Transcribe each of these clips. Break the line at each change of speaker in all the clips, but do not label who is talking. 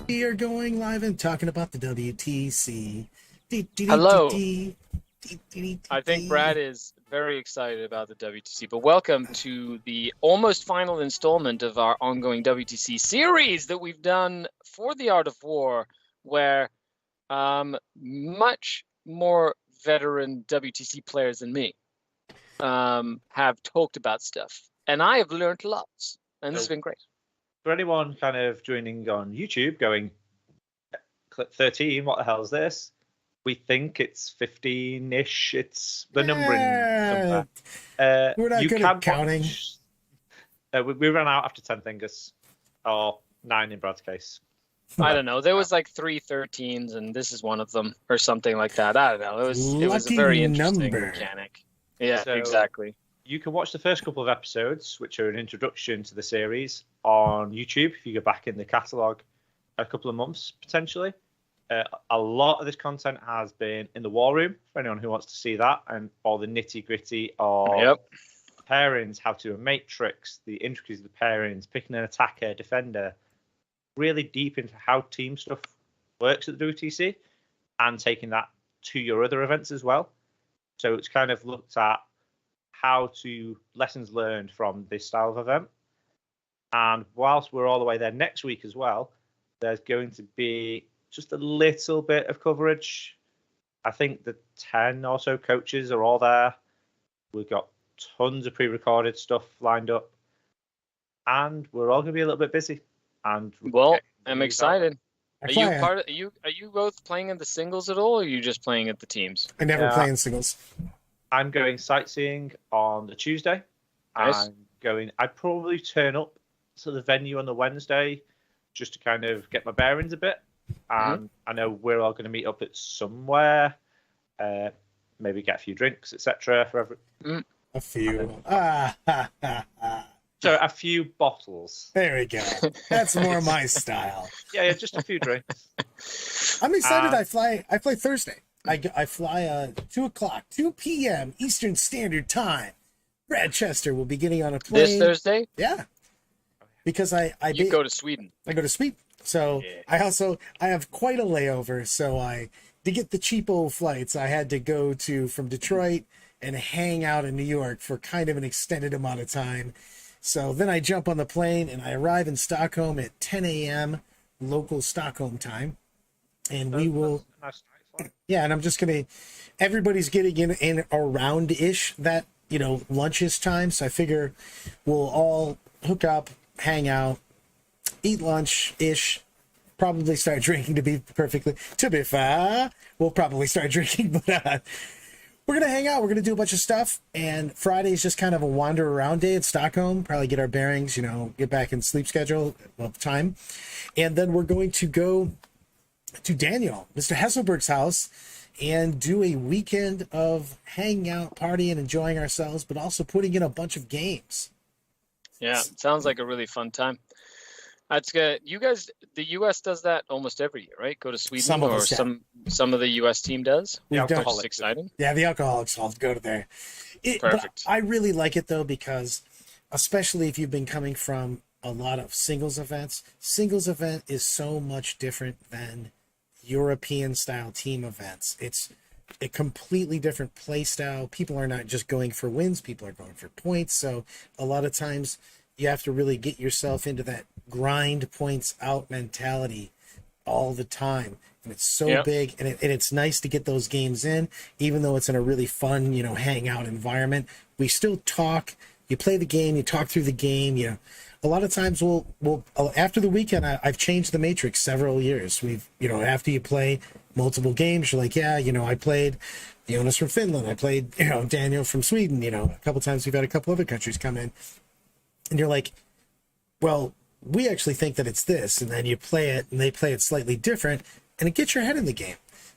We are going live and talking about the WTC.
Hello. I think Brad is very excited about the WTC, but welcome to the almost final installment of our ongoing WTC series that we've done for the Art of War, where much more veteran WTC players than me have talked about stuff, and I have learned lots, and this has been great.
For anyone kind of joining on YouTube going, clip 13, what the hell is this? We think it's 15-ish. It's the numbering somewhere.
We're not good at counting.
We ran out after 10 fingers, or 9 in Brad's case.
I don't know. There was like 3 13s, and this is one of them, or something like that. I don't know. It was a very interesting mechanic. Yeah, so exactly.
You can watch the first couple of episodes, which are an introduction to the series, on YouTube if you go back in the catalogue a couple of months, potentially. A lot of this content has been in the War Room, for anyone who wants to see that, and all the nitty-gritty of pairings, how to do a matrix, the intricacies of the pairings, picking an attacker, defender, really deep into how team stuff works at the WTC, and taking that to your other events as well. So it's kind of looked at how to lessons learned from this style of event. And whilst we're all the way there next week as well, there's going to be just a little bit of coverage. I think the 10 or so coaches are all there. We've got tons of pre-recorded stuff lined up, and we're all going to be a little bit busy. And
well, I'm excited. Are you both playing in the singles at all, or are you just playing at the teams?
I never play in singles.
I'm going sightseeing on the Tuesday.
Nice.
I'd probably turn up to the venue on the Wednesday just to kind of get my bearings a bit. And I know we're all going to meet up at somewhere, maybe get a few drinks, etc.
A few.
So a few bottles.
There we go. That's more my style.
Yeah, just a few drinks.
I'm excited. I fly Thursday. I fly 2 p.m. Eastern Standard Time. Brad Chester will be getting on a plane.
This Thursday?
Yeah. Because
you go to Sweden.
I go to Sweden. So yeah. I have quite a layover. So to get the cheapo flights, I had to go from Detroit and hang out in New York for kind of an extended amount of time. So then I jump on the plane and I arrive in Stockholm at 10 a.m. local Stockholm time. And we will... Yeah, and I'm just going to... Everybody's getting in around-ish that, lunchish time. So I figure we'll all hook up, hang out, eat lunch-ish, probably start drinking to be fair. We'll probably start drinking, but we're going to hang out. We're going to do a bunch of stuff. And Friday's just kind of a wander around day in Stockholm, probably get our bearings, get back in sleep schedule of time. And then we're going to go to Daniel, Mr. Hesselberg's house, and do a weekend of hanging out, partying, enjoying ourselves, but also putting in a bunch of games.
Yeah, it sounds like a really fun time. That's good. You guys, the U.S. does that almost every year, right? Go to Sweden, some of the U.S. team does. Which is exciting.
Yeah, the alcoholics all go to there.
Perfect.
But I really like it though, because especially if you've been coming from a lot of singles events, singles event is so much different than European style team events. It's a completely different play style. People are not just going for wins, people are going for points. So a lot of times you have to really get yourself into that grind points out mentality all the time. And it's so big, and it's nice to get those games in, even though it's in a really fun, hangout environment. We still talk. You play the game, you talk through the game, A lot of times we'll after the weekend, I've changed the matrix several years. We've, after you play multiple games, you're like, I played Jonas from Finland. I played, Daniel from Sweden, a couple times we've had a couple other countries come in. And you're like, well, we actually think that it's this. And then you play it and they play it slightly different, and it gets your head in the game.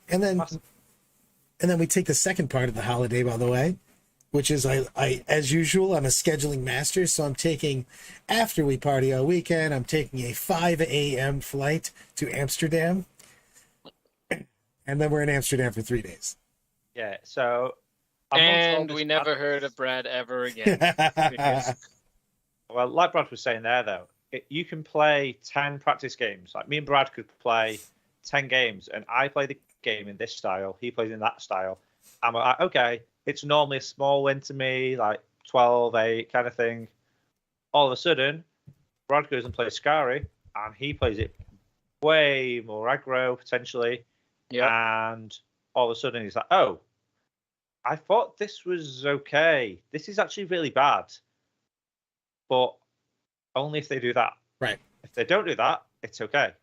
And then, we take the second part of the holiday, by the way, which is I as usual, I'm a scheduling master. So I'm taking, after we party all weekend, I'm taking a 5 a.m. flight to Amsterdam. And then we're in Amsterdam for 3 days.
Yeah. So
And we never heard of Brad ever again. Because...
Well, like Brad was saying there, though, you can play 10 practice games. Like me and Brad could play 10 games, and I play the game in this style, he plays in that style. I'm like, okay, it's normally a small win to me, like 12-8 kind of thing. All of a sudden, Brad goes and plays Scary, and he plays it way more aggro, potentially.
Yeah.
And all of a sudden, he's like, oh, I thought this was okay. This is actually really bad. But only if they do that.
Right.
If they don't do that, it's okay.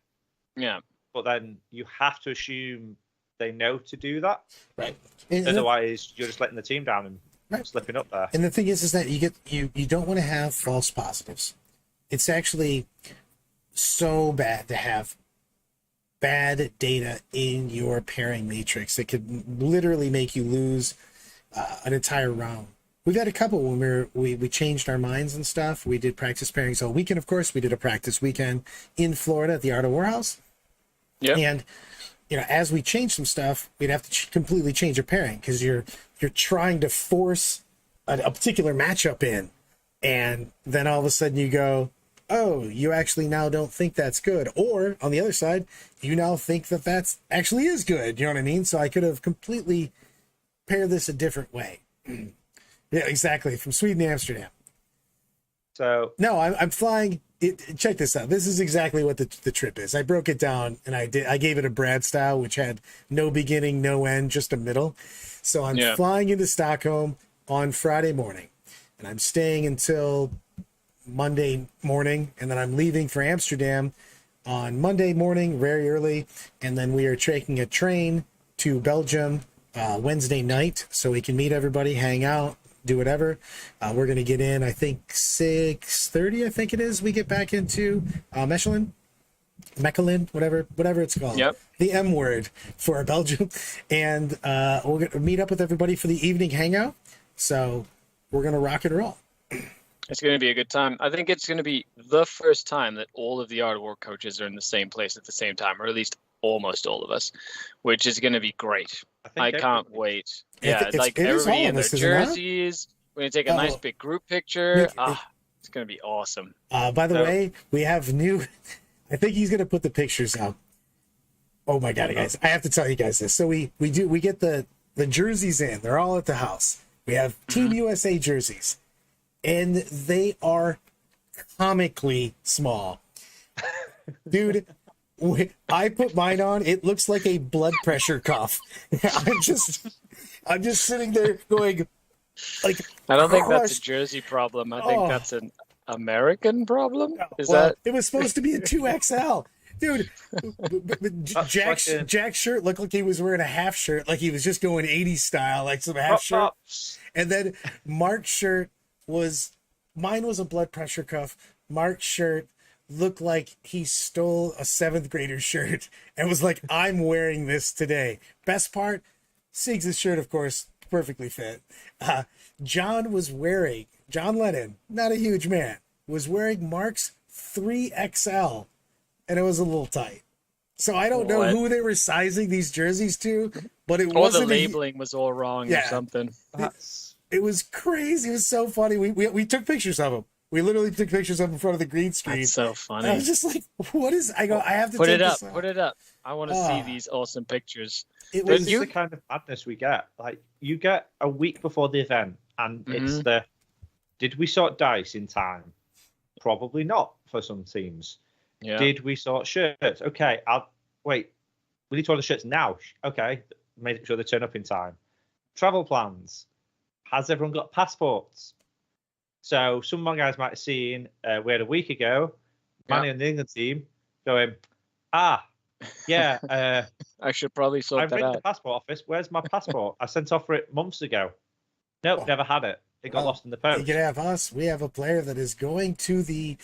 Yeah.
But then you have to assume they know to do that.
Right.
Otherwise, you're just letting the team down and slipping up there.
And the thing is that you don't want to have false positives. It's actually so bad to have bad data in your pairing matrix. It could literally make you lose an entire round. We've had a couple when we changed our minds and stuff. We did practice pairings all weekend, of course. We did a practice weekend in Florida at the Art of Warhouse.
Yeah.
And as we change some stuff, we'd have to completely change your pairing because you're trying to force a particular matchup in, and then all of a sudden you go, oh, you actually now don't think that's good. Or on the other side, you now think that that's actually is good. You know what I mean? So I could have completely paired this a different way. Yeah, exactly. From Sweden to Amsterdam.
So
no, I'm flying. Check this out. This is exactly what the trip is. I broke it down and I gave it a Brad style, which had no beginning, no end, just a middle. So I'm flying into Stockholm on Friday morning, and I'm staying until Monday morning, and then I'm leaving for Amsterdam on Monday morning, very early, and then we are taking a train to Belgium Wednesday night so we can meet everybody, hang out, do whatever. We're going to get in, I think 6:30, I think it is. We get back into Mechelen, whatever it's called.
Yep.
The M word for Belgium. And we're going to meet up with everybody for the evening hangout. So we're going to rock and roll.
It's going to be a good time. I think it's going to be the first time that all of the Art of War coaches are in the same place at the same time, or at least almost all of us, which is going to be great. I can't wait. Yeah, like everybody in their jerseys. We're going to take a nice big group picture. It's going to be awesome.
By the way, we have new... I think he's going to put the pictures out. Oh my God, guys. I have to tell you guys this. So we get the jerseys in. They're all at the house. We have Team USA jerseys. And they are comically small. Dude, I put mine on. It looks like a blood pressure cuff. I'm just sitting there going, like,
I don't think that's a jersey problem. I think that's an American problem.
It was supposed to be a 2XL. Dude, Jack's shirt looked like he was wearing a half shirt, like he was just going 80s style, like some half shirt. And then Mark's shirt mine was a blood pressure cuff. Mark's shirt looked like he stole a 7th grader's shirt and was like, I'm wearing this today. Best part, Siggs' shirt, of course, perfectly fit. John Lennon, not a huge man, was wearing Mark's 3XL, and it was a little tight. So I don't know who they were sizing these jerseys to, but it wasn't.
Or the labeling was all wrong or something.
It was crazy. It was so funny. We took pictures of them. We literally took pictures of them in front of the green screen.
That's so funny.
And I was just like, what is... I have to
put it up. Put it up. I want to see these awesome pictures.
This is the kind of madness we get. Like, you get a week before the event, and it's did we sort dice in time? Probably not for some teams. Yeah. Did we sort shirts? Okay, wait. We need to order shirts now. Okay, make sure they turn up in time. Travel plans. Has everyone got passports? So some of my guys might have seen, we had a week ago, Manny on the England team going, I
should probably sort that out.
I've ringed the passport office. Where's my passport? I sent off for it months ago. Nope, never had it. It got lost in the post.
You can have us. We have a player that is going to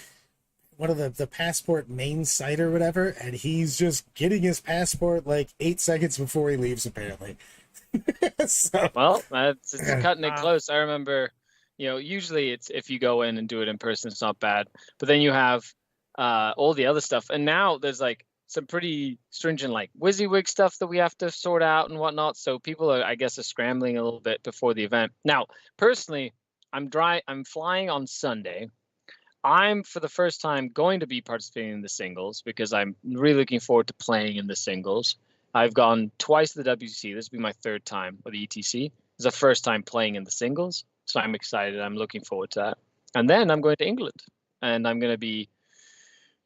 one of the passport main site or whatever, and he's just getting his passport like 8 seconds before he leaves, apparently.
Well, it's cutting it close. I remember, usually it's if you go in and do it in person, it's not bad. But then you have all the other stuff, and now there's like some pretty stringent like WYSIWYG stuff that we have to sort out and whatnot. So people are, I guess, are scrambling a little bit before the event. Now, personally, I'm flying on Sunday. I'm for the first time going to be participating in the singles because I'm really looking forward to playing in the singles. I've gone twice to the WTC. This will be my third time with the ETC. It's the first time playing in the singles, so I'm excited. I'm looking forward to that. And then I'm going to England, and I'm going to be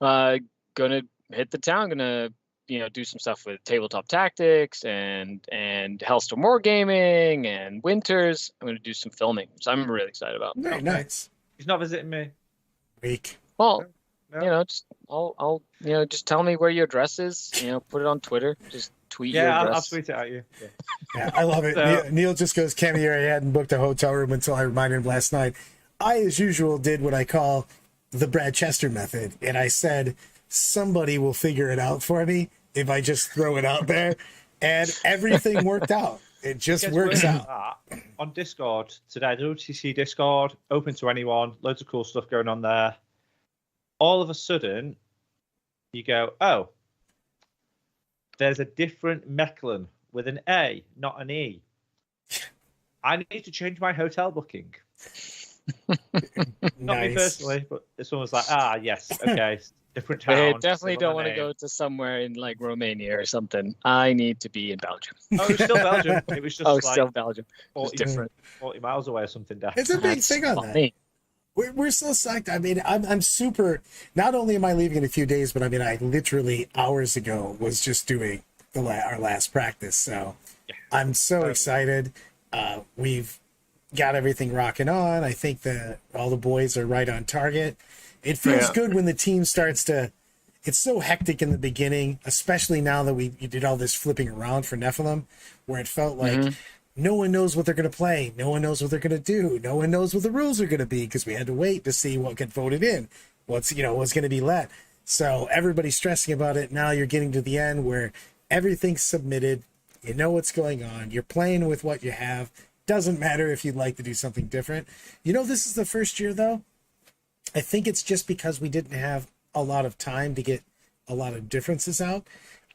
going to hit the town. I'm going to do some stuff with Tabletop Tactics and Hellstorm Wargaming and Winters. I'm going to do some filming, so I'm really excited about.
Very nice.
He's not visiting me.
Weak.
Well,
No.
just I'll just tell me where your address is. Put it on Twitter. Just tweet your
Yeah,
address.
I'll tweet it at you. Yeah.
Yeah, I love it.
So-
Neil just goes, Cammy, I hadn't booked a hotel room until I reminded him last night. I, as usual, did what I call the Brad Chester method, and I said, somebody will figure it out for me if I just throw it out there, and everything worked out. It just works out.
On Discord today, the WTC Discord, open to anyone, loads of cool stuff going on there. All of a sudden, you go, oh, there's a different Mechlin with an A, not an E. I need to change my hotel booking. Not me personally, but someone was like, yes, okay, different town.
I definitely
similar
don't want to
name.
go to somewhere in like Romania or something. I need to be in Belgium.
Oh, it was still Belgium. It was just
still Belgium.
40,
different.
40 miles away or something. Down.
It's a big thing on that. We're so psyched. I mean, I'm super. Not only am I leaving in a few days, but I mean, I literally hours ago was just doing our last practice. So
Yeah.
I'm so excited. We've got everything rocking on. I think that all the boys are right on target. It feels good when the team starts to. It's so hectic in the beginning, especially now that you did all this flipping around for Nephilim, where it felt like. No one knows what they're going to play. No one knows what they're going to do. No one knows what the rules are going to be because we had to wait to see what got voted in, what's going to be let. So everybody's stressing about it. Now you're getting to the end where everything's submitted. You know what's going on. You're playing with what you have. Doesn't matter if you'd like to do something different. This is the first year, though. I think it's just because we didn't have a lot of time to get a lot of differences out.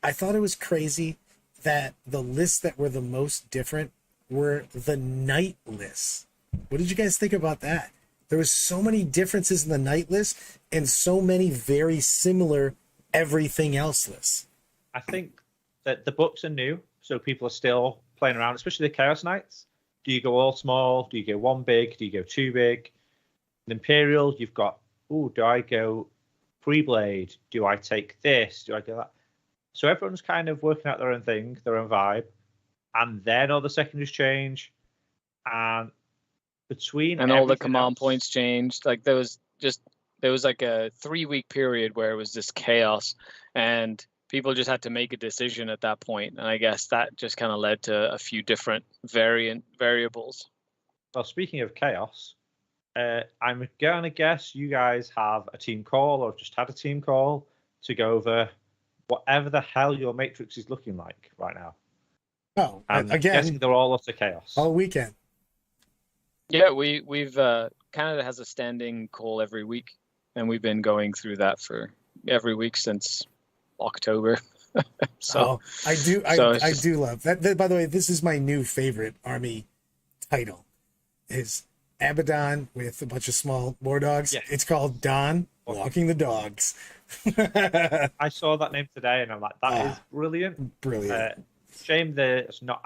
I thought it was crazy that the lists that were the most different were the night lists. What did you guys think about that? There was so many differences in the night list and so many very similar everything else lists.
I think that the books are new, so people are still playing around, especially the Chaos Knights. Do you go all small? Do you go one big? Do you go two big? In Imperial, you've got, do I go Freeblade? Do I take this? Do I go that? So everyone's kind of working out their own thing, their own vibe. And then all the secondaries change. And between
all the command
else,
points changed. Like there was like a 3-week period where it was just chaos, and people just had to make a decision at that point. And I guess that just kind of led to a few different variables.
Well, speaking of chaos, I'm going to guess you guys have a team call or just had a team call to go over whatever the hell your matrix is looking like right now.
Oh,
I'm
again,
guessing they're all utter chaos.
all weekend.
Yeah, we've Canada has a standing call every week, and we've been going through that for every week since October.
I do love that. By the way, this is my new favorite army title. Is Abaddon with a bunch of small war dogs.
Yeah.
It's called Don Walking the Dogs.
I saw that name today, and I'm like, that is brilliant.
Brilliant.
Shame that it's not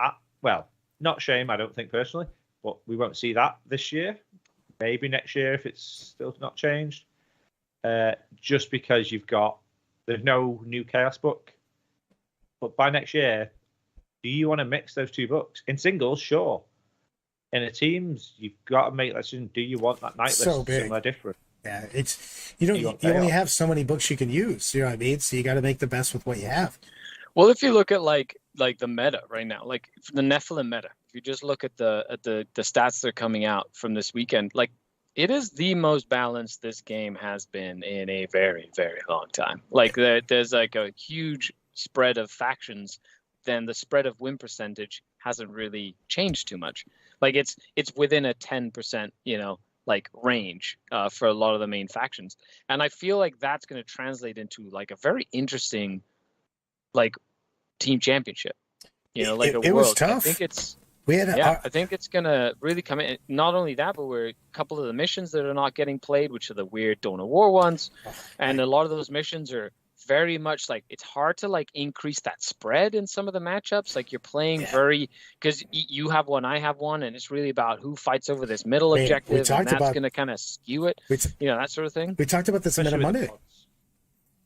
not shame, I don't think personally, but we won't see that this year. Maybe next year if it's still not changed. Just because there's no new Chaos book. But by next year, do you want to mix those two books? In singles, sure. In a teams, you've got to make that decision. Do you want that night list somewhere different?
Yeah, you only have so many books you can use. You know what I mean? So you got to make the best with what you have.
Well, if you look at like the meta right now, like the Nephilim meta, if you just look at the stats that are coming out from this weekend, like it is the most balanced this game has been in a very, very long time. Like there's like a huge spread of factions, then the spread of win percentage hasn't really changed too much. Like it's within a 10%, like range for a lot of the main factions. And I feel like that's going to translate into like a very interesting like team championship. Like
it was tough.
I think it's
I
think it's gonna really come in. Not only that, but we're a couple of the missions that are not getting played, which are the weird Dawn of War ones, and a lot of those missions are very much like it's hard to like increase that spread in some of the matchups. Like you're playing because you have one, I have one, and it's really about who fights over this middle objective, and that's going to kind of skew it. That sort of thing.
We talked about this on Meta Monday.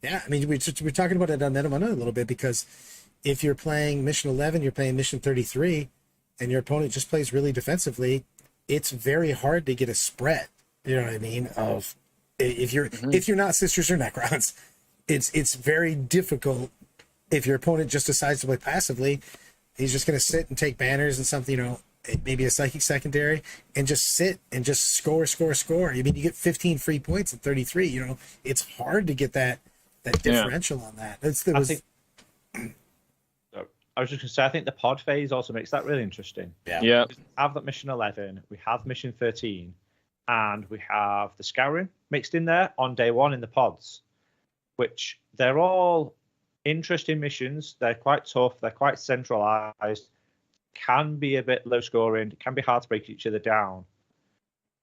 Yeah, I mean, we're talking about it on Meta Monday a little bit because if you're playing Mission 11, you're playing Mission 33, and your opponent just plays really defensively, it's very hard to get a spread. You know what I mean? Of if you're not Sisters or Necrons. It's very difficult if your opponent just decides to play passively. He's just going to sit and take banners and something, maybe a psychic secondary, and just sit and just score. I mean, you get 15 free points at 33. It's hard to get that differential on that. I was just
going to say, I think the pod phase also makes that really interesting.
Yeah.
We have that Mission 11, we have Mission 13, and we have the Scouring mixed in there on day one in the pods, which they're all interesting missions. They're quite tough. They're quite centralized. Can be a bit low scoring. Can be hard to break each other down.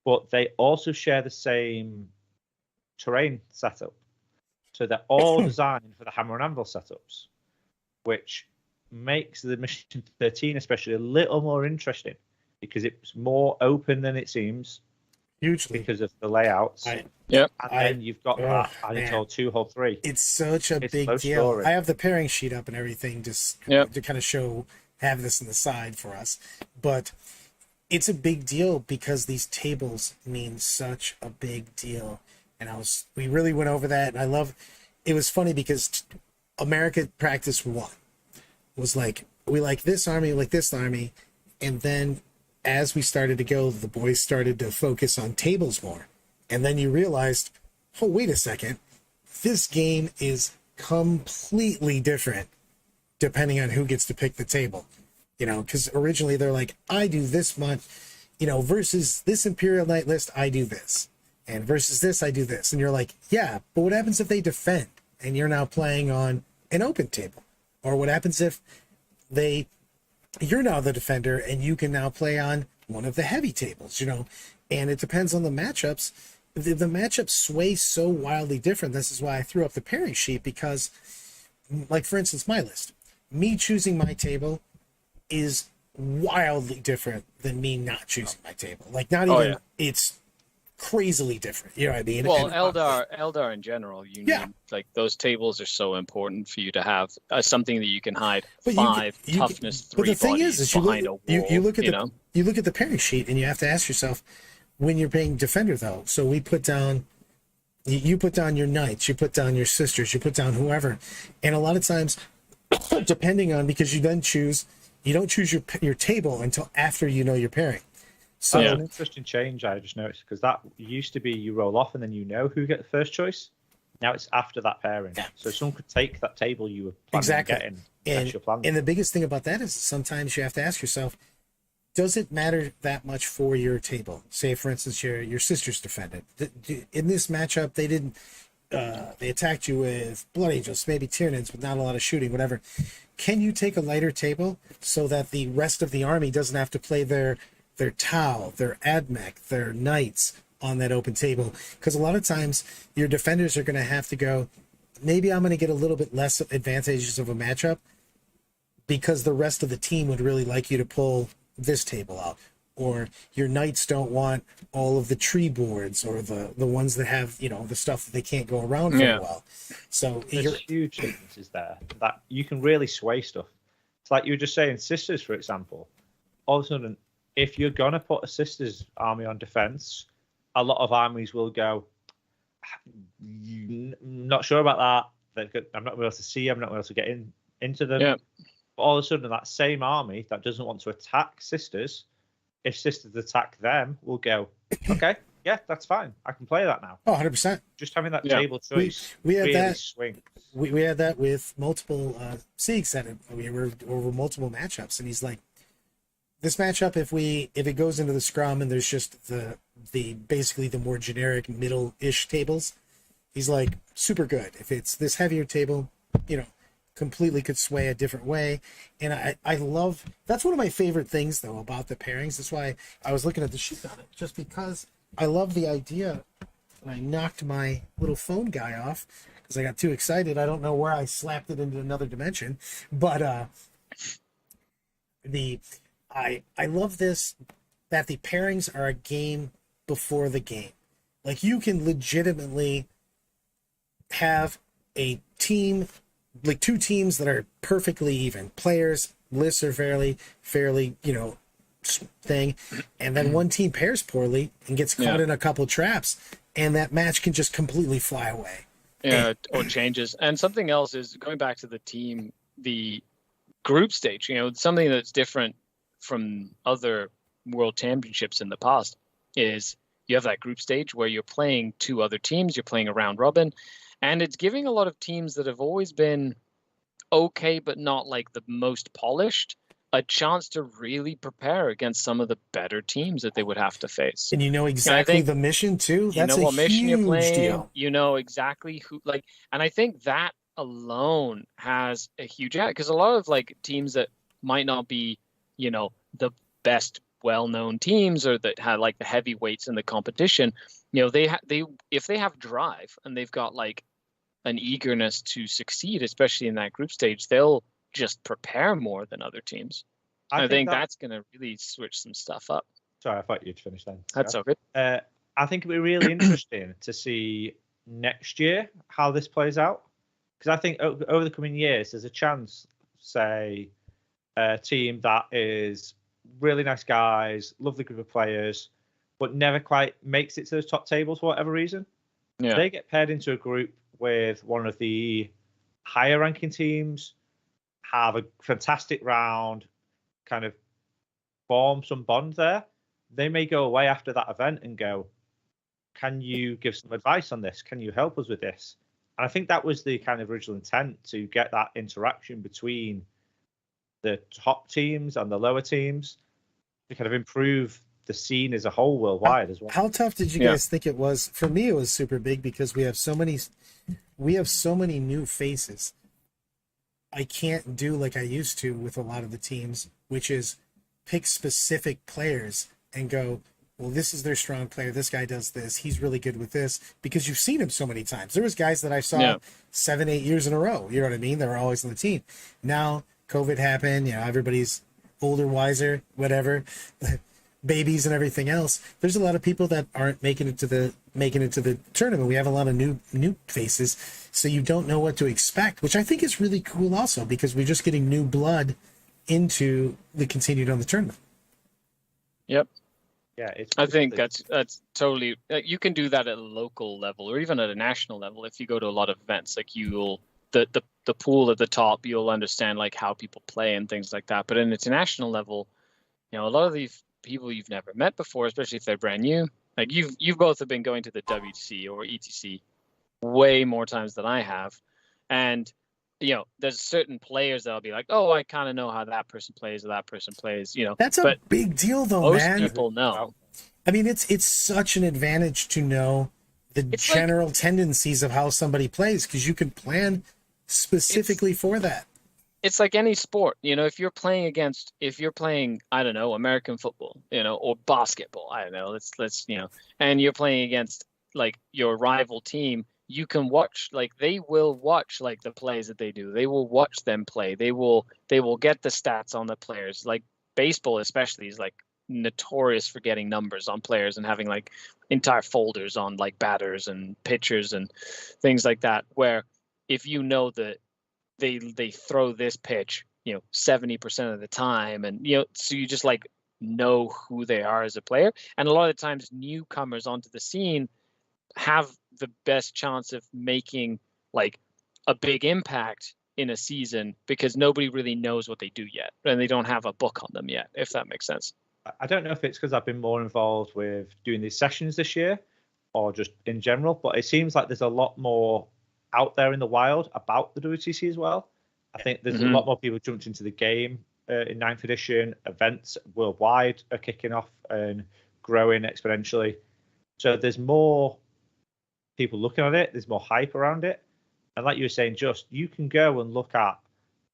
But they also share the same terrain setup. So they're all designed for the Hammer and Anvil setups, which makes the Mission 13 especially a little more interesting because it's more open than it seems.
Hugely.
Because of the layouts.
And
then you've got that Anatol 2, Hull 3.
It's such a big deal. Story. I have the pairing sheet up and everything just to kind of have this on the side for us. But it's a big deal because these tables mean such a big deal. And we really went over that. And it was funny because America Practice 1 was like, we like this army, we like this army. And then as we started to go, the boys started to focus on tables more. And then you realized, oh, wait a second. This game is completely different depending on who gets to pick the table. Because originally they're like, I do this much, versus this Imperial Knight list, I do this. And versus this, I do this. And you're like, yeah, but what happens if they defend and you're now playing on an open table? Or what happens if you're now the defender and you can now play on one of the heavy tables, and it depends on the matchups. The matchups sway so wildly different. This is why I threw up the pairing sheet because, like, for instance, my list, me choosing my table is wildly different than me not choosing my table. Like, not even, it's crazily different. You know what I mean?
Well, Eldar in general, you need, like, those tables are so important for you to have something that you can hide toughness 3
but the thing
is behind a wall.
You look at the pairing sheet and you have to ask yourself, when you're playing defender though, so we put down, you put down your knights, you put down your sisters, you put down whoever, and a lot of times, depending on, because you don't choose your table until after you know your pairing. So
an interesting change I just noticed, because that used to be you roll off and then who get the first choice. Now it's after that pairing. Yeah. So someone could take that table you were planning on getting.
And the biggest thing about that is sometimes you have to ask yourself, does it matter that much for your table? Say, for instance, your sisters defended. In this matchup, they didn't. They attacked you with Blood Angels, maybe Tyranids, with not a lot of shooting, whatever. Can you take a lighter table so that the rest of the army doesn't have to play their Tau, their Admech, their Knights on that open table? Because a lot of times your defenders are going to have to go, maybe I'm going to get a little bit less advantages of a matchup because the rest of the team would really like you to pull this table out. Or your Knights don't want all of the tree boards or the ones that have, the stuff that they can't go around very well. So
there's huge differences there that you can really sway stuff. It's like you were just saying, sisters, for example. All of a sudden, if you're going to put a sisters army on defense, a lot of armies will go, not sure about that. I'm not able to see, I'm not able to get into them.
Yeah.
But all of a sudden, that same army that doesn't want to attack sisters, if sisters attack them, will go, okay, yeah, that's fine. I can play that now.
Oh, 100%.
Just having that table choice
we had
really
that,
swings.
We had that with multiple Sieg said it. We were over multiple matchups, and he's like, this matchup, if it goes into the scrum and there's just the basically the more generic middle-ish tables, he's like, super good. If it's this heavier table, completely could sway a different way. And I love, that's one of my favorite things though about the pairings. That's why I was looking at the sheet on it, just because I love the idea. And I knocked my little phone guy off because I got too excited. I don't know where I slapped it into another dimension, but I love this, that the pairings are a game before the game. Like, you can legitimately have a team, like two teams that are perfectly even. Players, lists are fairly, thing. And then one team pairs poorly and gets caught in a couple traps, and that match can just completely fly away.
Yeah, or changes. And something else is, going back to the group stage, something that's different from other world championships in the past is you have that group stage where you're playing two other teams, you're playing a round robin, and it's giving a lot of teams that have always been okay but not like the most polished a chance to really prepare against some of the better teams that they would have to face.
And you know exactly the mission too. That's a huge deal.
You know exactly who, and I think that alone has a huge because a lot of like teams that might not be, the best well-known teams or that have like the heavyweights in the competition, they if they have drive and they've got like an eagerness to succeed, especially in that group stage, they'll just prepare more than other teams. I think that's going to really switch some stuff up.
Sorry, I thought you'd finish then.
That's all good.
I think it'll be really interesting to see next year how this plays out, because I think over the coming years there's a chance, say, a team that is really nice guys, lovely group of players, but never quite makes it to the top tables for whatever reason. Yeah. They get paired into a group with one of the higher ranking teams, have a fantastic round, kind of form some bond there. They may go away after that event and go, can you give some advice on this? Can you help us with this? And I think that was the kind of original intent, to get that interaction between the top teams and the lower teams to kind of improve the scene as a whole worldwide as well.
How tough did you guys think it was? For me, it was super big because we have so many new faces. I can't do like I used to with a lot of the teams, which is pick specific players and go, well, this is their strong player. This guy does this. He's really good with this, because you've seen him so many times. There was guys that I saw 7-8 years in a row. You know what I mean? They were always on the team. Now COVID happened. Everybody's older, wiser, whatever, babies and everything else. There's a lot of people that aren't making it to the tournament. We have a lot of new faces, so you don't know what to expect, which I think is really cool also, because we're just getting new blood into the continued on the tournament.
Yep.
Yeah,
I think that's totally. You can do that at a local level or even at a national level. If you go to a lot of events, like you'll the pool at the top, you'll understand like how people play and things like that. But at an international level, a lot of these people you've never met before, especially if they're brand new. Like you've both have been going to the WTC or ETC way more times than I have, and there's certain players that'll be like, oh, I kind of know how that person plays or that person plays.
That's a big deal, though, man.
Most people know.
I mean, it's such an advantage to know the general tendencies of how somebody plays, because you can plan specifically for that.
It's like any sport, if you're playing, I don't know, American football, or basketball, I don't know, let's and you're playing against like your rival team, you can watch, like they will watch like the plays that they do. They will watch them play. They will get the stats on the players. Like baseball especially is like notorious for getting numbers on players and having like entire folders on like batters and pitchers and things like that, where if you know that they throw this pitch 70% of the time, and so you just like know who they are as a player. And a lot of times newcomers onto the scene have the best chance of making like a big impact in a season, because nobody really knows what they do yet, and they don't have a book on them yet, if that makes sense.
I don't know if it's because I've been more involved with doing these sessions this year or just in general, but it seems like there's a lot more out there in the wild about the WTC as well. I think there's a lot more people jumped into the game in 9th edition. Events worldwide are kicking off and growing exponentially. So there's more people looking at it. There's more hype around it. And like you were saying, you can go and look at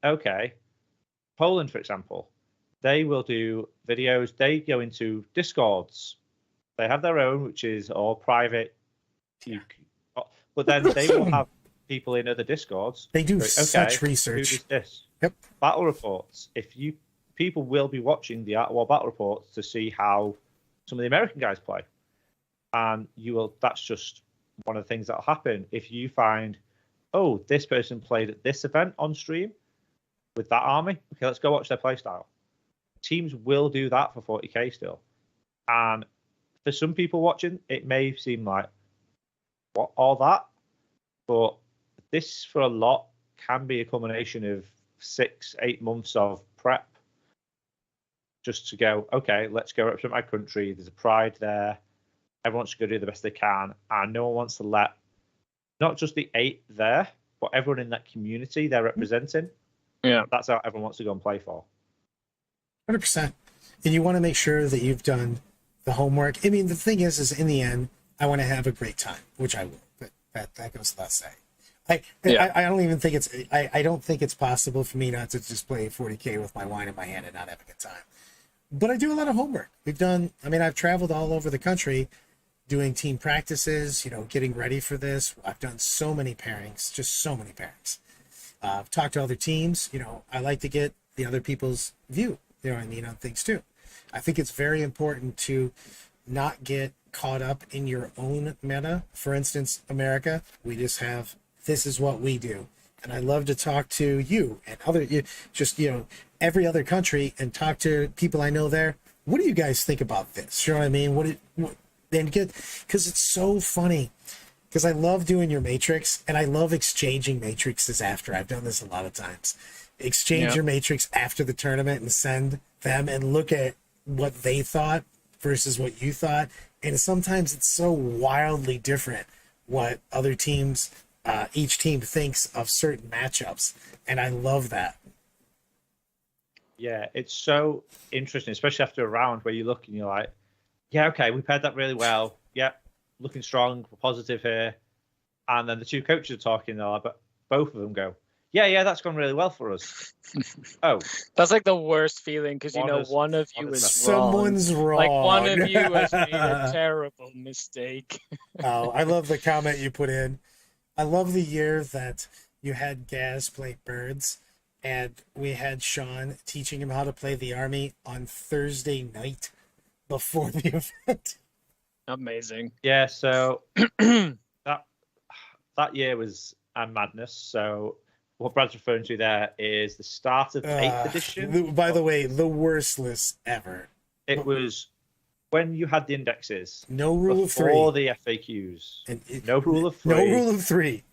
okay, Poland, for example, they will do videos. They go into Discords. They have their own, which is all private. But then they will have people in other Discords.
They do
going,
such research.
Who does this?
Yep.
Battle reports. People will be watching the Art of War battle reports to see how some of the American guys play, and that's just one of the things that'll happen if you find, oh, this person played at this event on stream with that army. Okay, let's go watch their playstyle. Teams will do that for 40k still, and for some people watching, it may seem like what all that, but this for a lot can be a combination of 6-8 months of prep just to go, okay, let's go represent my country. There's a pride there. Everyone's going to do the best they can, and no one wants to let not just the 8 there, but everyone in that community they're representing.
Yeah,
that's how everyone wants to go and play for.
100%. And you want to make sure that you've done the homework. I mean, the thing is in the end, I want to have a great time, which I will. But that goes without saying. I don't even think I don't think it's possible for me not to just play 40k with my wine in my hand and not have a good time. But I do a lot of homework. I've traveled all over the country doing team practices, getting ready for this. I've done so many pairings, just so many pairings. I've talked to other teams. I like to get the other people's view, on things too. I think it's very important to not get caught up in your own meta. For instance, America, we just have, this is what we do. And I love to talk to you and every other country and talk to people I know there. What do you guys think about this? You know what I mean? Because it's so funny. Because I love doing your matrix and I love exchanging matrices after. I've done this a lot of times. Exchange your matrix after the tournament and send them and look at what they thought versus what you thought. And sometimes it's so wildly different what other teams, each team thinks of certain matchups. And I love that.
Yeah, it's so interesting, especially after a round where you look and you're like, yeah, okay, we paired that really well. Yeah, looking strong, we're positive here. And then the two coaches are talking, but both of them go, yeah, that's gone really well for us. Oh,
that's like the worst feeling because one of you is wrong.
Someone's wrong.
Like one of you has made a terrible mistake.
Oh, I love the comment you put in. I love the year that you had Gaz play Birds, and we had Sean teaching him how to play the army on Thursday night before the event.
Amazing.
Yeah, so that year was a madness. So what Brad's referring to there is the start of 8th edition.
By the way, the worst list ever.
It was when you had the indexes.
No rule of 3.
Before the FAQs. No rule of 3.
No rule of 3.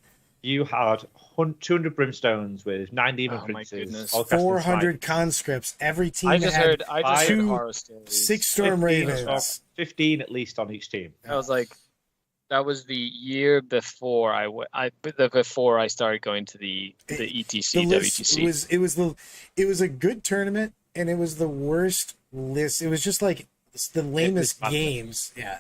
You had 200 brimstones with 9 demon princes.
400 conscripts. Every team
I just
had
heard horror stories.
6 storm ravens.
15 at least on each team.
I was like, that was the year before before I started going to the ETC WTC.
It was a good tournament, and it was the worst list. It was just like the lamest games. Yeah,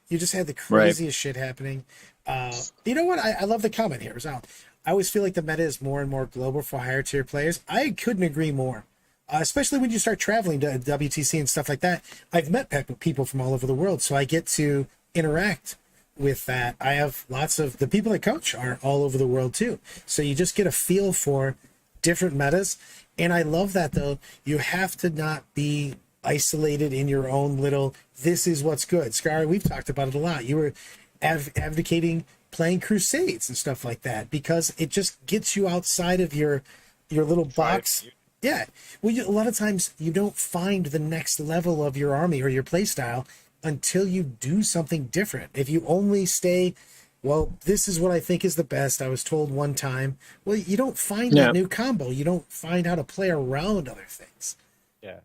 you just had the craziest shit happening. You know what? I love the comment here. I always feel like the meta is more and more global for higher tier players. I couldn't agree more. Especially when you start traveling to WTC and stuff like that. I've met people from all over the world, so I get to interact with that. I have lots of the people that coach are all over the world too. So you just get a feel for different metas. And I love that though. You have to not be isolated in your own little, this is what's good. Scar, we've talked about it a lot. You were advocating playing Crusades and stuff like that because it just gets you outside of your little box. Yeah. Well, a lot of times you don't find the next level of your army or your play style until you do something different. If you only stay, well, this is what I think is the best, I was told one time, well, you don't find that new combo. You don't find how to play around other things.
Yeah.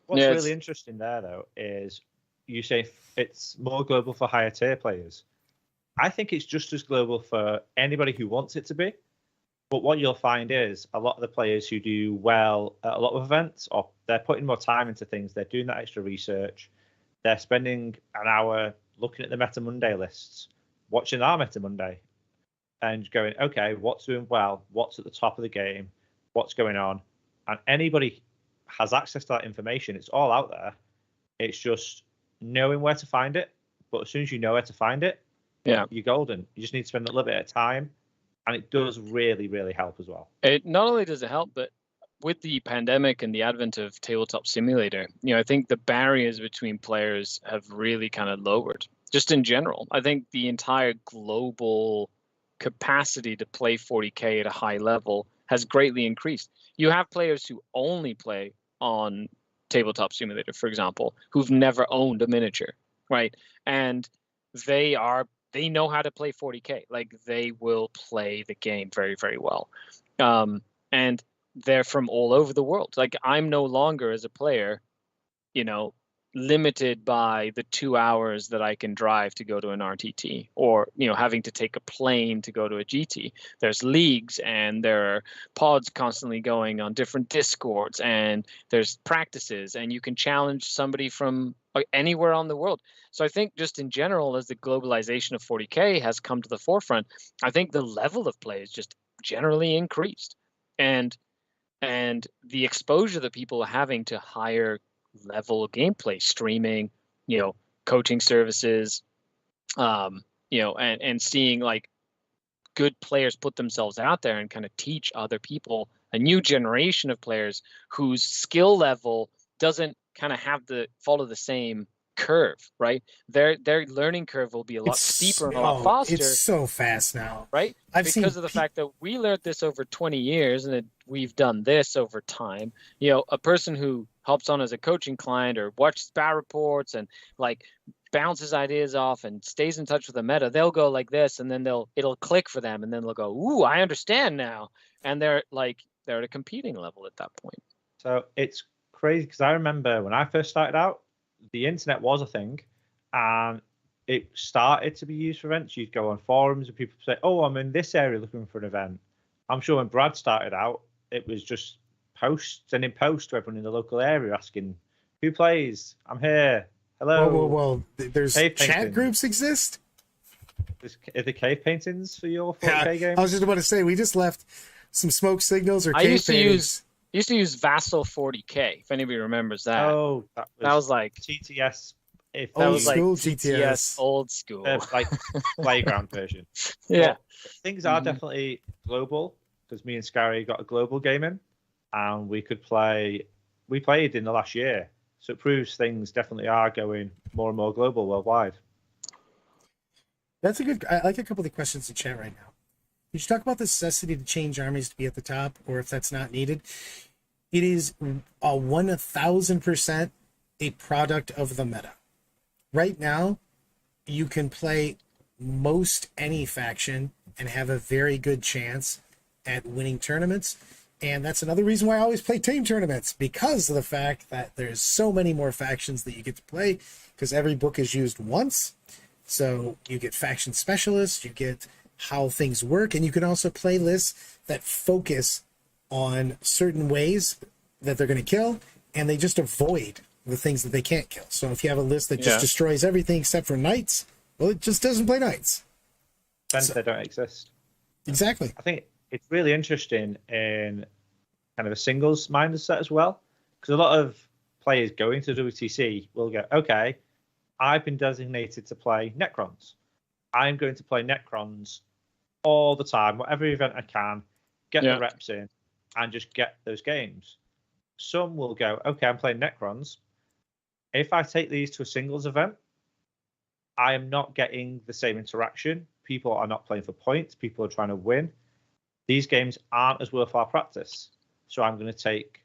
What's really interesting there, though, is you say it's more global for higher tier players. I think it's just as global for anybody who wants it to be. But what you'll find is a lot of the players who do well at a lot of events, or they're putting more time into things, they're doing that extra research, they're spending an hour looking at the Meta Monday lists, watching our Meta Monday, and going, okay, what's doing well, what's at the top of the game, what's going on, and anybody has access to that information. It's all out there. It's just knowing where to find it. But as soon as you know where to find it,
Yeah,
you're golden. You just need to spend a little bit of time, and it does really, really help as well.
it not only does it help, but with the pandemic and the advent of Tabletop Simulator, I think the barriers between players have really kind of lowered. Just in general, I think the entire global capacity to play 40K at a high level has greatly increased. You have players who only play on Tabletop Simulator, for example, who've never owned a miniature, right? And they know how to play 40K. Like, they will play the game very, very well. And they're from all over the world. Like, I'm no longer, as a player, limited by the 2 hours that I can drive to go to an RTT, or having to take a plane to go to a GT. There's leagues, and there are pods constantly going on different discords, and there's practices, and you can challenge somebody from anywhere on the world. So I think just in general, as the globalization of 40K has come to the forefront, I think the level of play is just generally increased, and the exposure that people are having to higher level gameplay, streaming, coaching services, and seeing like good players put themselves out there and kind of teach other people, a new generation of players whose skill level doesn't kind of have to follow the same curve, right? Their learning curve will be a lot steeper and a lot faster.
It's so fast now,
right? Because of the fact that we learned this over 20 years, and we've done this over time. A person who hops on as a coaching client or watches spat reports and like bounces ideas off and stays in touch with the meta, they'll go like this, and then it'll click for them, and then they'll go, "Ooh, I understand now," and they're at a competing level at that point.
So it's crazy, because I remember when I first started out, the internet was a thing, and it started to be used for events. You'd go on forums and people say, "Oh, I'm in this area looking for an event." I'm sure when Brad started out, it was just sending posts to everyone in the local area asking, "Who plays? I'm here. Hello."
Well, there's chat groups exist.
Are the cave paintings for your 4K game?
I was just about to say, we just left some smoke signals or cave paintings.
I used to use Vassal 40K, if anybody remembers that.
Oh, that was
like
TTS.
Old school GTS.
Old school.
Like playground version.
Yeah.
But things are definitely global, because me and Scary got a global game in, and we played in the last year. So it proves things definitely are going more and more global worldwide.
I like a couple of the questions in chat right now. Did you talk about the necessity to change armies to be at the top, or if that's not needed? It is 1,000% a product of the meta. Right now, you can play most any faction and have a very good chance at winning tournaments. And that's another reason why I always play team tournaments, because of the fact that there's so many more factions that you get to play, because every book is used once. So you get faction specialists, you get how things work, and you can also play lists that focus on certain ways that they're going to kill, and they just avoid the things that they can't kill. So if you have a list that just destroys everything except for knights, well, it just doesn't play knights.
Then they don't exist.
Exactly.
I think it's really interesting in kind of a singles mindset as well, because a lot of players going to WTC will go, "Okay, I've been designated to play Necrons. I'm going to play Necrons all the time, whatever event I can, get the reps in, and just get those games." Some will go, "Okay, I'm playing Necrons. If I take these to a singles event, I am not getting the same interaction. People are not playing for points. People are trying to win. These games aren't as worthwhile practice. So I'm going to take..."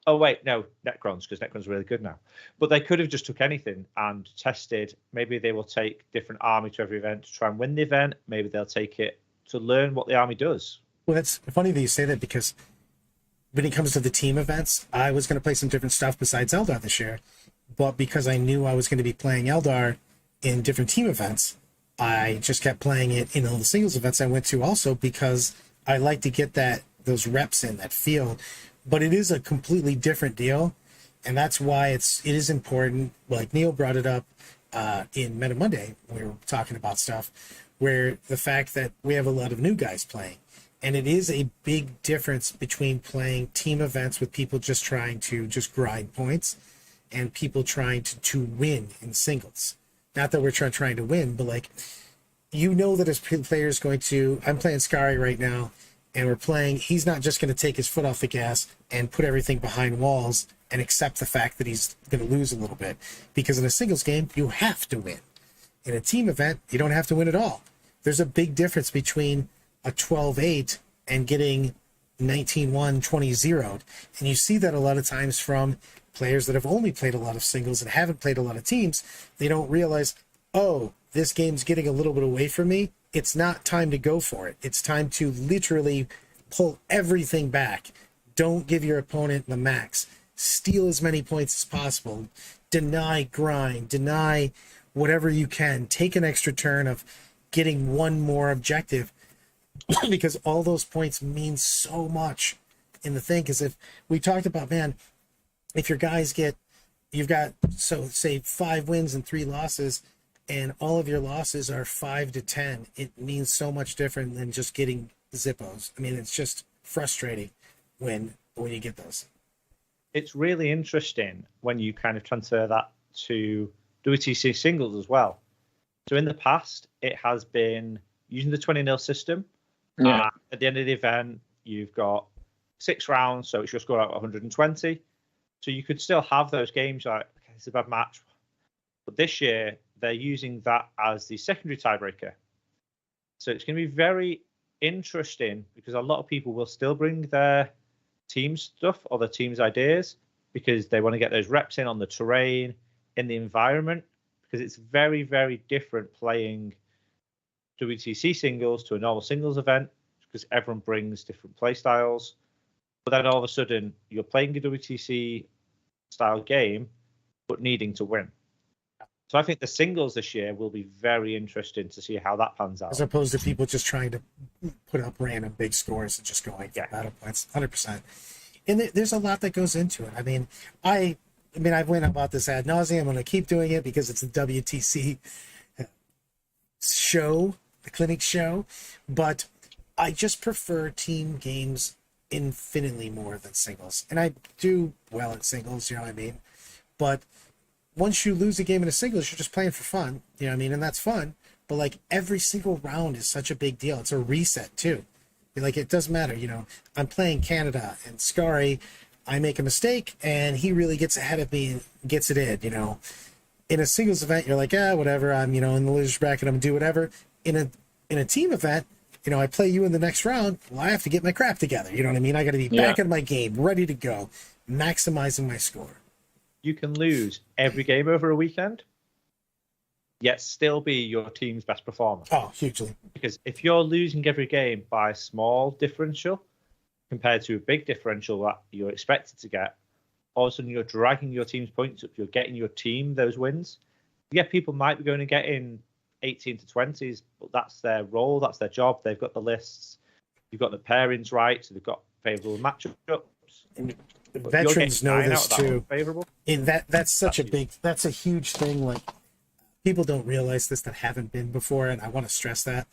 Oh, wait, no, Necrons, because Necrons are really good now. But they could have just took anything and tested. Maybe they will take different army to every event to try and win the event. Maybe they'll take it to learn what the army does.
Well, it's funny that you say that, because when it comes to the team events, I was going to play some different stuff besides Eldar this year. But because I knew I was going to be playing Eldar in different team events, I just kept playing it in all the singles events I went to also, because I like to get those reps in, that feel. But it is a completely different deal, and that's why it is important. Like Neil brought it up in Meta Monday, we were talking about stuff, where the fact that we have a lot of new guys playing, And it is a big difference between playing team events with people just trying to just grind points and people trying to win in singles. Not that we're trying to win, but like, you know that his player is going to, I'm playing Skari right now, and we're playing, he's not just going to take his foot off the gas and put everything behind walls and accept the fact that he's going to lose a little bit. Because in a singles game, you have to win. In a team event, you don't have to win at all. There's a big difference between a 12-8 and getting 19-1, 20-0'd. And you see that a lot of times from players that have only played a lot of singles and haven't played a lot of teams. They don't realize, oh, this game's getting a little bit away from me. It's not time to go for it. It's time to literally pull everything back. Don't give your opponent the max. Steal as many points as possible. Deny grind. Deny whatever you can. Take an extra turn of getting one more objective because all those points mean so much in the thing. Because if we talked about, man, if your guys you've got, so say 5 wins and 3 losses, and all of your losses are 5 to 10, it means so much different than just getting Zippos. I mean, it's just frustrating when you get those.
It's really interesting when you kind of transfer that to WTC singles as well. So in the past, it has been using the 20-0 system.
Yeah.
At the end of the event, you've got 6 rounds, so it's just go out 120. So you could still have those games like, okay, it's a bad match. But this year, they're using that as the secondary tiebreaker. So it's going to be very interesting because a lot of people will still bring their team stuff or their team's ideas because they want to get those reps in on the terrain, in the environment, because it's very, very different playing WTC singles to a normal singles event because everyone brings different play styles. But then all of a sudden, you're playing a WTC style game, but needing to win. So I think the singles this year will be very interesting to see how that pans out.
As opposed to people just trying to put up random big scores and just going for battle points, 100%. And there's a lot that goes into it. I mean, I've went about this ad nauseum. I'm going to keep doing it because it's a WTC show, the clinic show. But I just prefer team games infinitely more than singles. And I do well at singles, you know what I mean? But once you lose a game in a singles, you're just playing for fun, you know what I mean? And that's fun. But like every single round is such a big deal. It's a reset too. Like it doesn't matter, you know, I'm playing Canada and Skari, I make a mistake and he really gets ahead of me and gets it in, you know. In a singles event, you're like, whatever, I'm, you know, in the losers bracket, I'm gonna do whatever. In a team event, you know, I play you in the next round, well, I have to get my crap together, you know what I mean? I gotta be back in my game, ready to go, maximizing my score.
You can lose every game over a weekend, yet still be your team's best performer.
Oh, hugely.
Because if you're losing every game by a small differential compared to a big differential that you're expected to get, all of a sudden you're dragging your team's points up, you're getting your team those wins. Yeah, people might be going to get in 18 to 20s, but that's their role, that's their job. They've got the lists, you've got the pairings right, so they've got favourable matchups.
Veterans know this too.
Favorable.
And that's a huge thing. Like people don't realize this that haven't been before, and I want to stress that.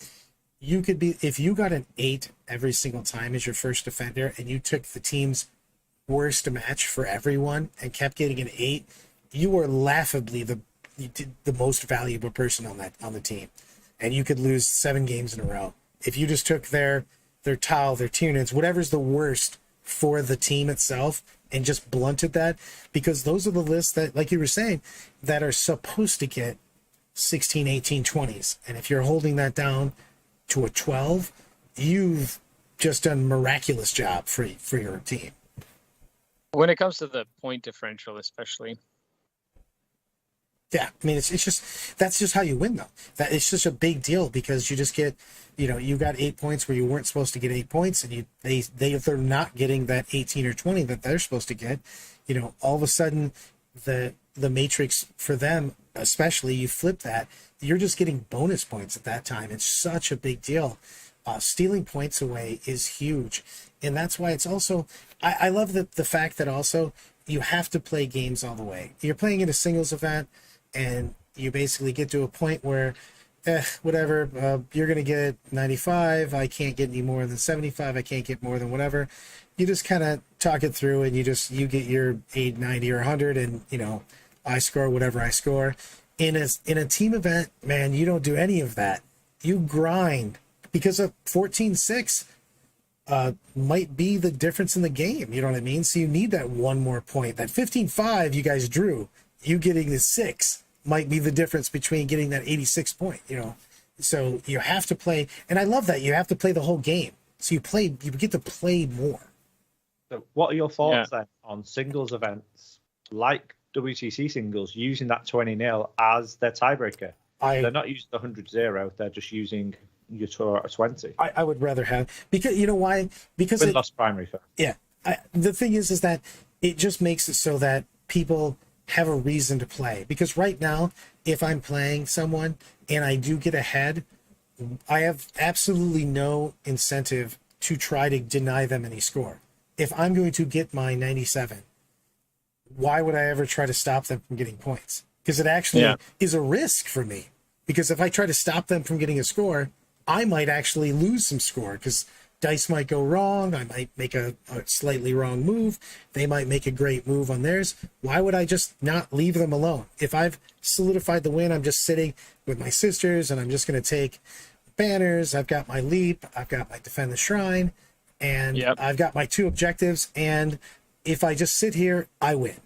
You could be, if you got an 8 every single time as your first defender and you took the team's worst match for everyone and kept getting an 8, you were laughably the most valuable person on the team. And you could lose 7 games in a row. If you just took their tile, their Tyranids, whatever's the worst for the team itself and just blunted that, because those are the lists that, like you were saying, that are supposed to get 16, 18, 20s. And if you're holding that down to a 12, you've just done a miraculous job for your team.
When it comes to the point differential, especially.
Yeah, I mean, it's just, that's just how you win, though. That it's just a big deal because you just get, you know, you got 8 points where you weren't supposed to get 8 points, and they're not getting that 18 or 20 that they're supposed to get, you know, all of a sudden the matrix for them, especially, you flip that, you're just getting bonus points at that time. It's such a big deal. Stealing points away is huge, and that's why it's also, I love the fact that also you have to play games all the way. You're playing in a singles event, and you basically get to a point where whatever, you're going to get 95. I can't get any more than 75. I can't get more than whatever. You just kind of talk it through, and you get your 8, 90, or 100, and I score whatever I score. In a team event, man, you don't do any of that. You grind, because a 14-6 might be the difference in the game. You know what I mean? So you need that one more point. That 15-5 you guys drew, you getting the 6 might be the difference between getting that 86 point. So you have to play, and I love that you have to play the whole game. So you get to play more.
So what are your thoughts then on singles events like WTC singles using that 20-0 as their tiebreaker? They're not using the 100-0. They're just using your tour at a 20.
I would rather have, because you know why? Because
Win lost primary first.
Yeah. The thing is that it just makes it so that people have a reason to play. Because right now, if I'm playing someone and I do get ahead, I have absolutely no incentive to try to deny them any score. If I'm going to get my 97, why would I ever try to stop them from getting points? Because it actually is a risk for me. Because if I try to stop them from getting a score, I might actually lose some score, because dice might go wrong. I might make a slightly wrong move. They might make a great move on theirs. Why would I just not leave them alone? If I've solidified the win, I'm just sitting with my sisters, and I'm just going to take banners. I've got my leap. I've got my defend the shrine, and I've got my 2 objectives. And if I just sit here, I win.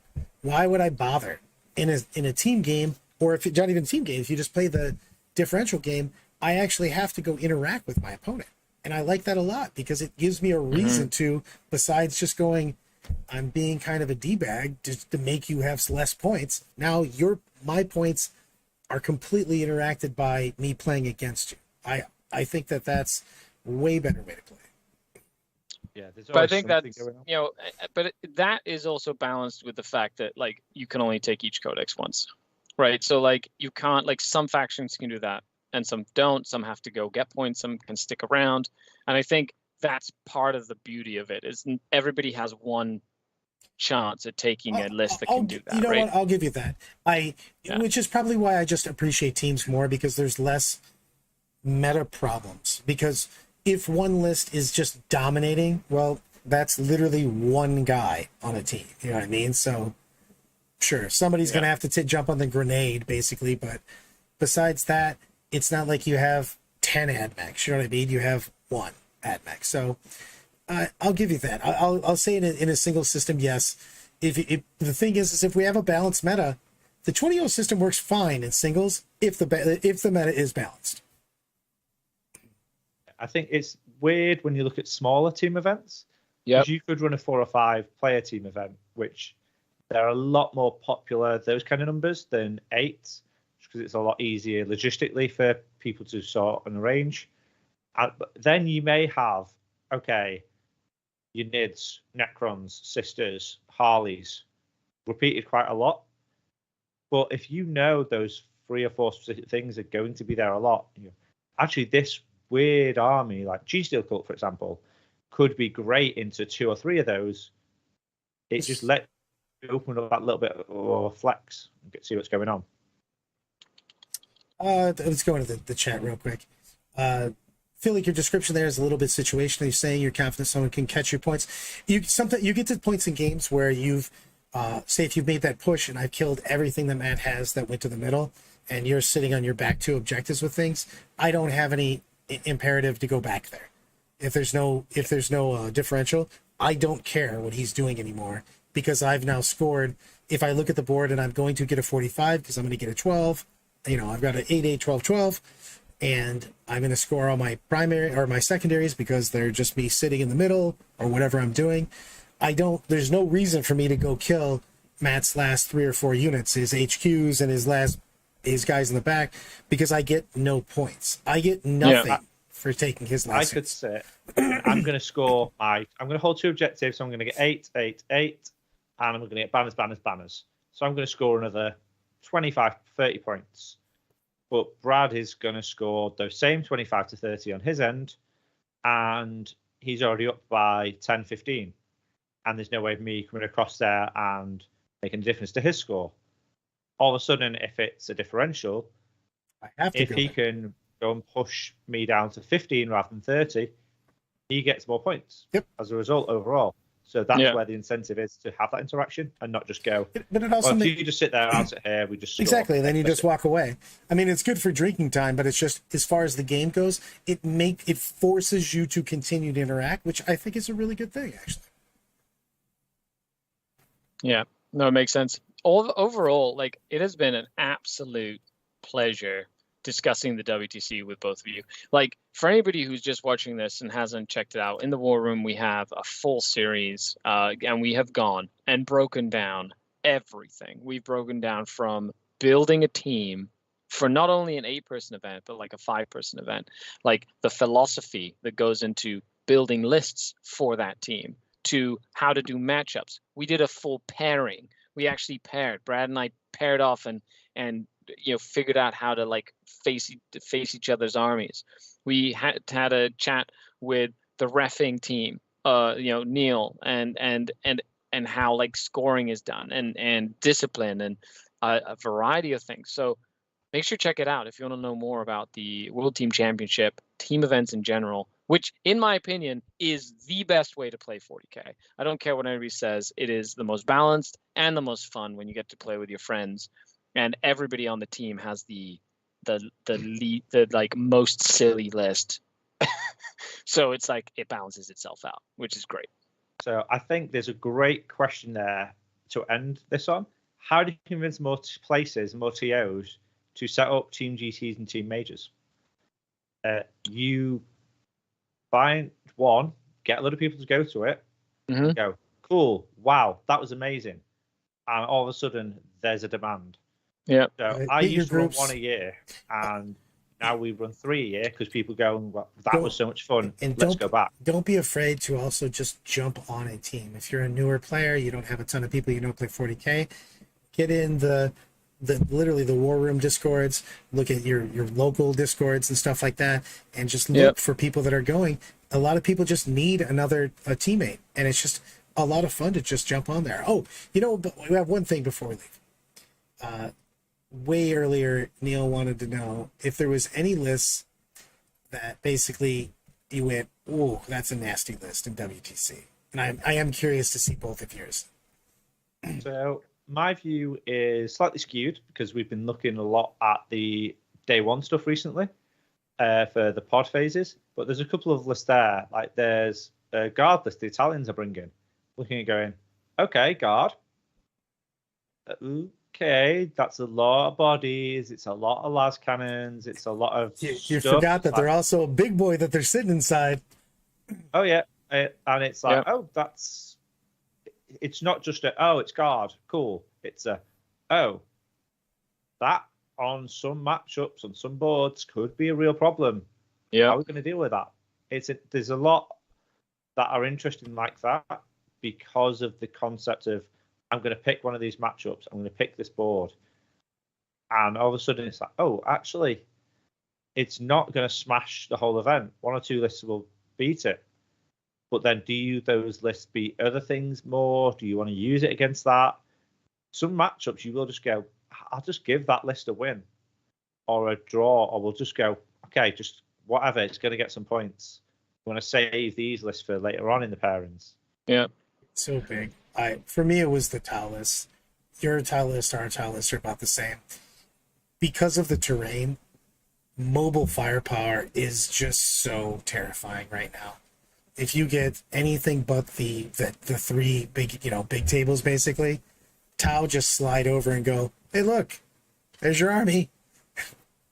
Why would I bother? In a team game, or if it's not even a team game, if you just play the differential game, I actually have to go interact with my opponent. And I like that a lot, because it gives me a reason to, besides just going, I'm being kind of a D-bag just to make you have less points. Now my points are completely interacted by me playing against you. I think that's a way better way to play.
Yeah,
but I think that's, but that is also balanced with the fact that, like, you can only take each codex once, right? So, like, you can't, like, some factions can do that and some don't. Some have to go get points, some can stick around. And I think that's part of the beauty of it, is everybody has one chance at taking a list that can do that.
You know
right?
what? I'll give you that. Which is probably why I just appreciate teams more, because there's less meta problems. Because if one list is just dominating, well, that's literally one guy on a team. You know what I mean? So, sure, somebody's going to have to jump on the grenade, basically. But besides that, it's not like you have 10 AdMechs. You know what I mean? You have 1 AdMech. So, I'll give you that. I'll say in a single system, yes. If the thing is if we have a balanced meta, the 20-0 system works fine in singles if the meta is balanced.
I think it's weird when you look at smaller team events. Yeah, you could run a 4 or 5 player team event, which they're a lot more popular, those kind of numbers, than 8, because it's a lot easier logistically for people to sort and arrange. But then you may have, your Nids, Necrons, Sisters, Harleys, repeated quite a lot. But if you know those 3 or 4 specific things are going to be there a lot, actually this weird army, like G-Steel Cult, for example, could be great into 2 or 3 of those. It just let you open up that little bit of flex and see what's going on.
Let's go into the chat real quick. Feel like your description there is a little bit situational. You're saying you're confident someone can catch your points. You get to points in games where you've say if you've made that push and I've killed everything that Matt has that went to the middle, and you're sitting on your back 2 objectives with things. I don't have any imperative to go back there. If there's no differential, I don't care what he's doing anymore, because I've now scored. If I look at the board and I'm going to get a 45 because I'm going to get a 12, I've got an 8, 12, 12, and I'm going to score all my primary or my secondaries because they're just me sitting in the middle or whatever I'm doing. There's no reason for me to go kill Matt's last 3 or 4 units, his HQs and his guys in the back, because I get no points. I get nothing for taking his last.
I could say I'm going to hold 2 objectives. So I'm going to get 8, 8, 8, and I'm going to get banners, banners, banners. So I'm going to score another 25, 30 points. But Brad is going to score those same 25 to 30 on his end, and he's already up by 10, 15. And there's no way of me coming across there and making a difference to his score. All of a sudden, if it's a differential,
I have to
If
go
he
there.
can go and push me down to 15 rather than 30, he gets more points as a result overall. So that's where the incentive is, to have that interaction and not just go,
But it also
well, if you just sit there, I'll sit here, we just score.
Exactly, then you just walk away. I mean, it's good for drinking time, but it's just, as far as the game goes, it forces you to continue to interact, which I think is a really good thing, actually.
Yeah, no, it makes sense. Overall, like, it has been an absolute pleasure discussing the WTC with both of you. Like, for anybody who's just watching this and hasn't checked it out, in the War Room we have a full series, and we have gone and broken down everything. We've broken down from building a team for not only an 8-person event, but like a 5-person event, like the philosophy that goes into building lists for that team, to how to do matchups. We did a full pairing. We actually paired. Brad and I paired off and figured out how to like face each other's armies. We had a chat with the reffing team, Neil, and how like scoring is done, and discipline, and a variety of things. So make sure to check it out if you want to know more about the World Team Championship, team events in general, which, in my opinion, is the best way to play 40K. I don't care what anybody says. It is the most balanced and the most fun when you get to play with your friends, and everybody on the team has the like most silly list. So it's like it balances itself out, which is great.
So I think there's a great question there to end this on. How do you convince more places, more TOs, to set up Team GTs and Team Majors? You find one, get a lot of people to go to it, go, cool, wow, that was amazing. And all of a sudden, there's a demand.
Yeah.
So I used to run one a year, and now we run 3 a year because people go, well, that was so much fun, and let's go back.
Don't be afraid to also just jump on a team. If you're a newer player, you don't have a ton of people, you don't play 40K, get in literally the War Room Discords, look at your local Discords and stuff like that, and just look for people that are going. A lot of people just need a teammate, and it's just a lot of fun to just jump on there. Oh, but we have one thing before we leave. Way earlier, Neil wanted to know if there was any lists that basically you went, oh, that's a nasty list in WTC. And I am curious to see both of yours.
So my view is slightly skewed because we've been looking a lot at the day one stuff recently for the pod phases, but there's a couple of lists there. Like there's a guard list the Italians are bringing, looking at going, okay, guard. Okay, that's a lot of bodies. It's a lot of las cannons. It's a lot of
You forgot that they're also a big boy that they're sitting inside.
Oh, yeah. And it's like, oh, that's... It's not just it's guard. Cool. It's that on some matchups, on some boards, could be a real problem.
Yeah.
How are we going to deal with that? There's a lot that are interesting like that because of the concept of, I'm going to pick one of these matchups. I'm going to pick this board. And all of a sudden it's like, oh, actually, it's not going to smash the whole event. 1 or 2 lists will beat it. But then do those lists beat other things more? Do you want to use it against that? Some matchups you will just go, I'll just give that list a win or a draw, or we'll just go, okay, just whatever. It's going to get some points. We want to save these lists for later on in the pairings.
Yeah.
So big. For me, it was the tile list. Your tile list, our tile list are about the same. Because of the terrain, mobile firepower is just so terrifying right now. If you get anything but the 3 big tables, basically, tile just slide over and go, hey, look, there's your army.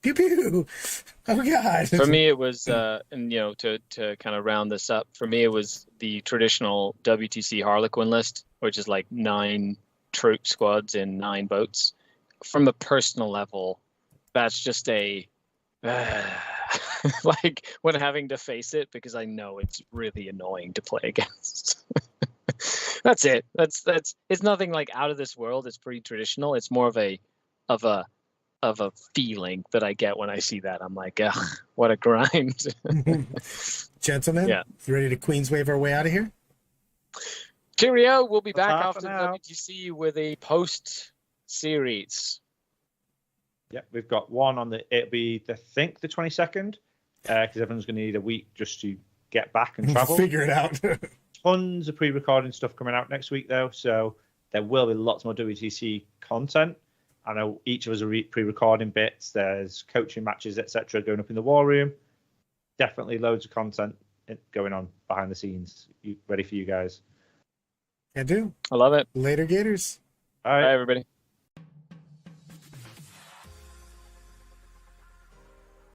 Pew pew. Oh God.
For me, it was, to kind of round this up, for me, it was the traditional WTC Harlequin list, which is like 9 troop squads in 9 boats. From a personal level, that's just like when having to face it, because I know it's really annoying to play against. That's it. That's it's nothing like out of this world. It's pretty traditional. It's more of a feeling that I get when I see that. I'm like, ugh, what a grind.
Gentlemen, you ready to Queens wave our way out of here?
Cheerio. We'll be back after the WTC with a post series.
Yeah, we've got one on it'll be I think the 22nd, because everyone's going to need a week just to get back and travel.
Figure it out.
Tons of pre-recording stuff coming out next week though, so there will be lots more WTC content. I know each of us are pre-recording bits. There's coaching matches, etc., going up in the war room. Definitely loads of content going on behind the scenes. Ready for you guys?
I do.
I love it.
Later, Gators.
All right.
Bye, everybody.